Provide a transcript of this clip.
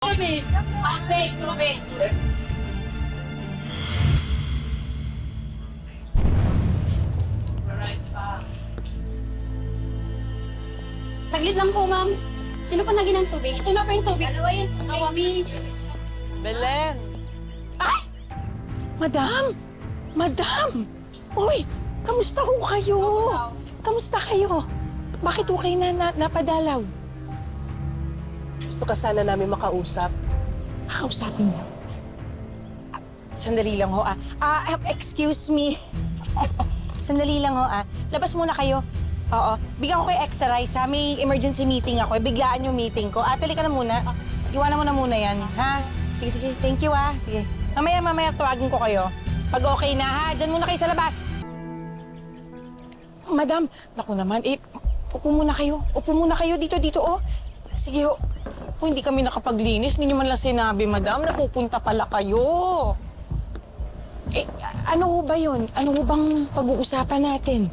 Tubig! Tubig! Tubig! Saglit lang po, ma'am. Sino pa naging ng tubig? Ito na po yung tubig. Dalawa yung tubig, miss. Belen! Ay! Madam! Madam! Uy! Kamusta ho kayo? Kamusta kayo? Bakit ho kayo napadalaw? Gusto ka sana namin makausap. Kausapin niyo. Sandali lang ho excuse me. Sandali lang ho Labas muna kayo. Oo. Bigyan ko kayo extra rice ha. May emergency meeting ako. Biglaan yung meeting ko. Tali ka na muna. Iwanan mo na muna yan. Ha? Sige, sige. Thank you Sige. Mamaya tawagin ko kayo. Pag okay na ha, dyan muna kayo sa labas. Madam, naku naman, upo muna kayo. Upo muna kayo dito, oh. Sige ho. Kung hindi kami nakapaglinis, hindi nyo man lang sinabi, madam, napupunta pala kayo. Ano ho ba yun? Ano ho bang pag-uusapan natin?